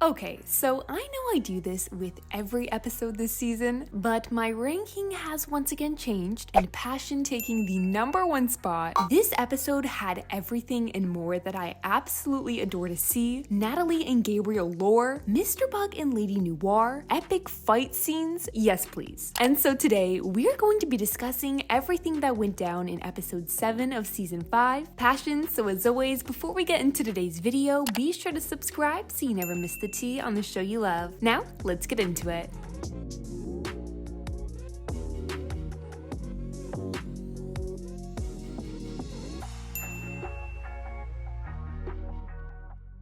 Okay, so I know I do this with every episode this season, but my ranking has once again changed, and Passion taking the #1 spot. This episode had everything and more that I absolutely adore to see: Nathalie and Gabriel lore, Mr. Bug and Lady Noir, epic fight scenes, yes please. And so today, we're going to be discussing everything that went down in episode 7 of season 5, Passion. So as always, before we get into today's video, be sure to subscribe so you never miss the tea on the show you love. Now, let's get into it.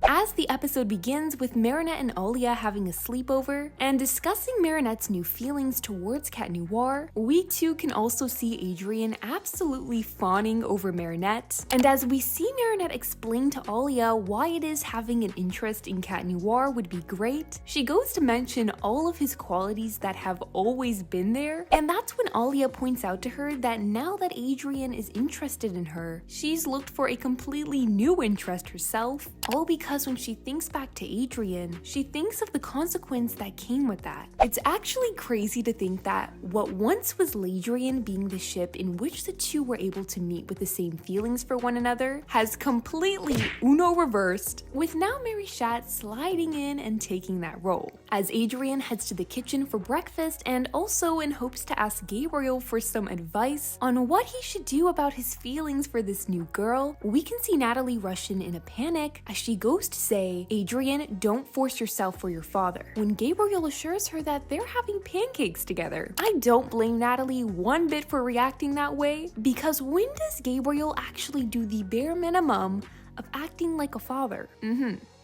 As the episode begins with Marinette and Alia having a sleepover and discussing Marinette's new feelings towards Cat Noir, we too can also see Adrien absolutely fawning over Marinette. And as we see Marinette explain to Alia why it is having an interest in Cat Noir would be great, she goes to mention all of his qualities that have always been there, and that's when Alia points out to her that now that Adrien is interested in her, she's looked for a completely new interest herself, all because when she thinks back to Adrien, she thinks of the consequence that came with that. It's actually crazy to think that what once was Ladrien being the ship in which the two were able to meet with the same feelings for one another has completely Uno reversed, with now Mary Shat sliding in and taking that role. As Adrien heads to the kitchen for breakfast and also in hopes to ask Gabriel for some advice on what he should do about his feelings for this new girl, we can see Nathalie rush in a panic as she goes to say, "Adrien, don't force yourself for your father," when Gabriel assures her that they're having pancakes together. I don't blame Nathalie one bit for reacting that way, because when does Gabriel actually do the bare minimum of acting like a father?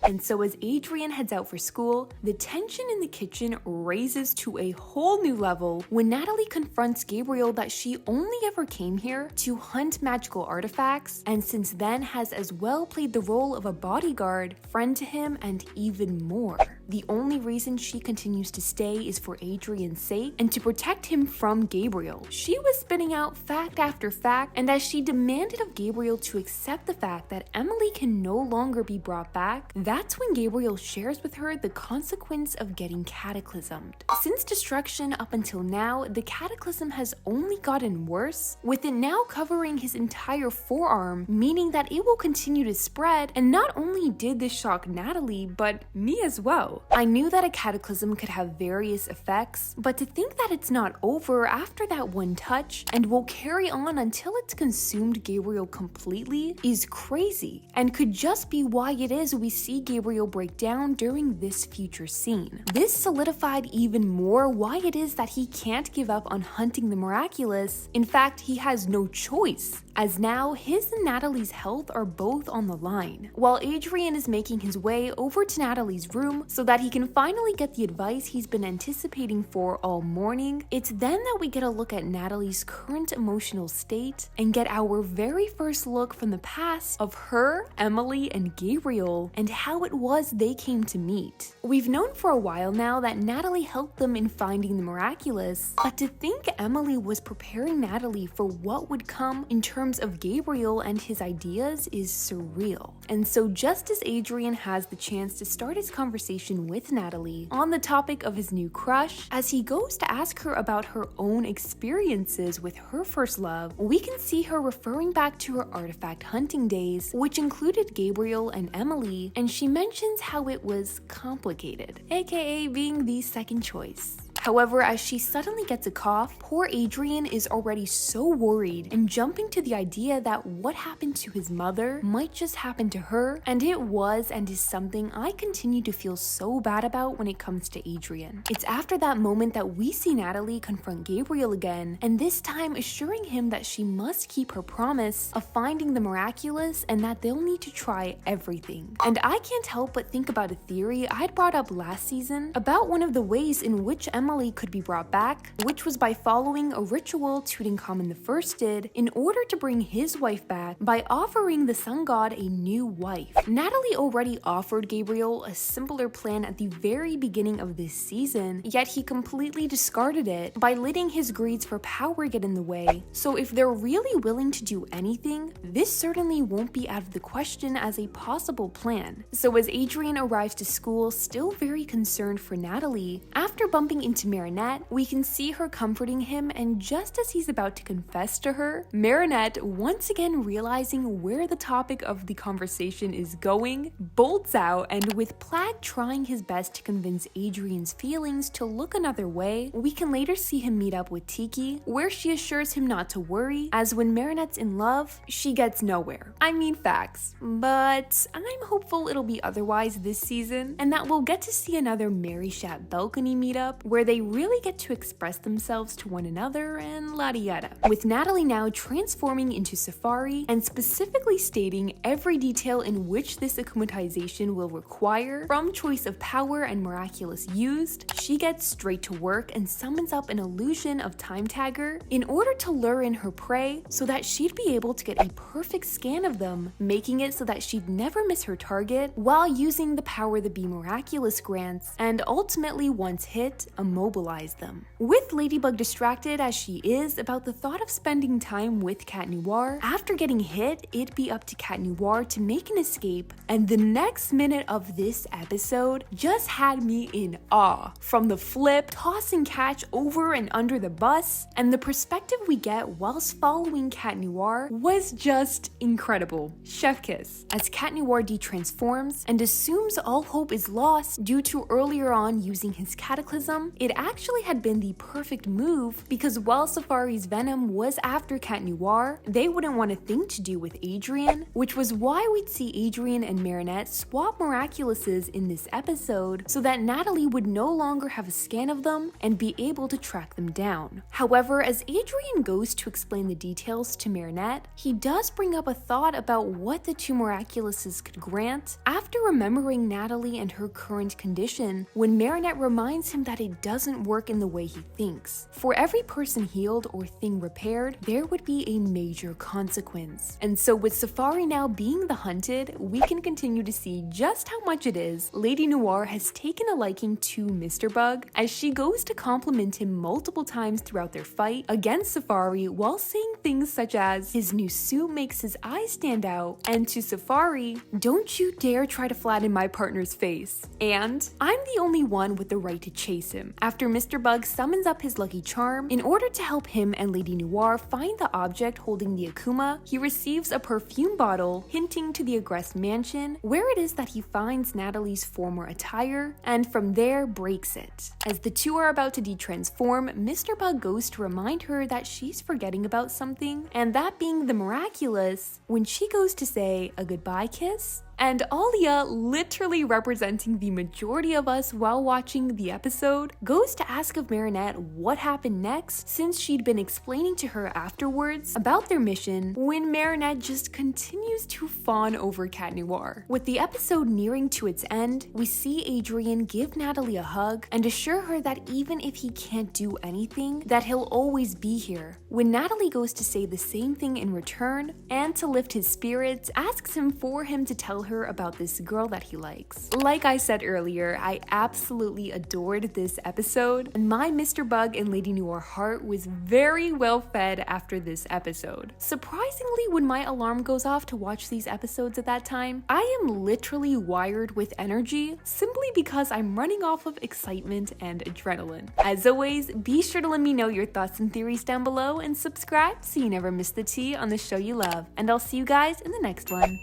And so as Adrien heads out for school, the tension in the kitchen raises to a whole new level when Nathalie confronts Gabriel that she only ever came here to hunt magical artifacts, and since then has as well played the role of a bodyguard, friend to him, and even more. The only reason she continues to stay is for Adrien's sake and to protect him from Gabriel. She was spitting out fact after fact, and as she demanded of Gabriel to accept the fact that Emily can no longer be brought back, that's when Gabriel shares with her the consequence of getting cataclysmed. Since destruction up until now, the cataclysm has only gotten worse, with it now covering his entire forearm, meaning that it will continue to spread, and not only did this shock Nathalie, but me as well. I knew that a cataclysm could have various effects, but to think that it's not over after that one touch and will carry on until it's consumed Gabriel completely is crazy, and could just be why it is we see Gabriel break down during this future scene. This solidified even more why it is that he can't give up on hunting the miraculous. In fact, he has no choice, as now his and Nathalie's health are both on the line. While Adrien is making his way over to Nathalie's room so that he can finally get the advice he's been anticipating for all morning, it's then that we get a look at Nathalie's current emotional state and get our very first look from the past of her, Emily, and Gabriel, and how it was they came to meet. We've known for a while now that Nathalie helped them in finding the miraculous, but to think Emily was preparing Nathalie for what would come in terms of Gabriel and his ideas is surreal. And so just as Adrien has the chance to start his conversation with Nathalie on the topic of his new crush, as he goes to ask her about her own experiences with her first love, we can see her referring back to her artifact hunting days, which included Gabriel and Emily, and she mentions how it was complicated, aka being the second choice. However, as she suddenly gets a cough, poor Adrien is already so worried and jumping to the idea that what happened to his mother might just happen to her, and it was and is something I continue to feel so bad about when it comes to Adrien. It's after that moment that we see Nathalie confront Gabriel again, and this time assuring him that she must keep her promise of finding the miraculous and that they'll need to try everything. And I can't help but think about a theory I'd brought up last season about one of the ways in which Emily family could be brought back, which was by following a ritual Tutankhamun I did in order to bring his wife back by offering the sun god a new wife. Natalie already offered Gabriel a simpler plan at the very beginning of this season, yet he completely discarded it by letting his greeds for power get in the way. So if they're really willing to do anything, this certainly won't be out of the question as a possible plan. So as Adrian arrives to school still very concerned for Natalie, after bumping into Marinette, we can see her comforting him, and just as he's about to confess to her, Marinette, once again realizing where the topic of the conversation is going, bolts out, and with Plagg trying his best to convince Adrian's feelings to look another way, we can later see him meet up with Tiki, where she assures him not to worry, as when Marinette's in love, she gets nowhere. I mean facts, but I'm hopeful it'll be otherwise this season, and that we'll get to see another Mary Shat balcony meetup where they really get to express themselves to one another and yada yada. With Natalie now transforming into Safari and specifically stating every detail in which this akumatization will require, from choice of power and miraculous used, she gets straight to work and summons up an illusion of Time Tagger in order to lure in her prey so that she'd be able to get a perfect scan of them, making it so that she'd never miss her target while using the power the Be Miraculous grants, and ultimately once hit, immobilize them. With Ladybug distracted as she is about the thought of spending time with Cat Noir, after getting hit, it'd be up to Cat Noir to make an escape, and the next minute of this episode just had me in awe. From the flip, tossing Catch over and under the bus, and the perspective we get whilst following Cat Noir was just incredible. Chef kiss. As Cat Noir detransforms and assumes all hope is lost due to earlier on using his cataclysm, it actually had been the perfect move because while Safari's venom was after Cat Noir, they wouldn't want a thing to do with Adrian, which was why we'd see Adrian and Marinette swap Miraculouses in this episode so that Natalie would no longer have a scan of them and be able to track them down. However, as Adrian goes to explain the details to Marinette, he does bring up a thought about what the two Miraculouses could grant after remembering Natalie and her current condition, when Marinette reminds him that it doesn't work in the way he thinks. For every person healed or thing repaired, there would be a major consequence. And so with Safari now being the hunted, we can continue to see just how much it is Lady Noir has taken a liking to Mr. Bug, as she goes to compliment him multiple times throughout their fight against Safari while saying things such as, his new suit makes his eyes stand out, and to Safari, don't you dare try to flatten my partner's face, and I'm the only one with the right to chase him. After Mr. Bug summons up his lucky charm in order to help him and Lady Noir find the object holding the Akuma, he receives a perfume bottle hinting to the aggressed mansion, where it is that he finds Natalie's former attire, and from there breaks it. As the two are about to detransform, Mr. Bug goes to remind her that she's forgetting about something, and that being the miraculous, when she goes to say a goodbye kiss, and Alia, literally representing the majority of us while watching the episode, goes to ask of Marinette what happened next since she'd been explaining to her afterwards about their mission, when Marinette just continues to fawn over Cat Noir. With the episode nearing to its end, we see Adrian give Natalie a hug and assure her that even if he can't do anything, that he'll always be here. When Natalie goes to say the same thing in return, and to lift his spirits, asks him for him to tell her about this girl that he likes. Like I said earlier, I absolutely adored this episode, and my Mr. Bug and Lady Noir heart was very well fed after this episode. Surprisingly, when my alarm goes off to watch these episodes at that time, I am literally wired with energy simply because I'm running off of excitement and adrenaline. As always, be sure to let me know your thoughts and theories down below and subscribe so you never miss the tea on the show you love, and I'll see you guys in the next one.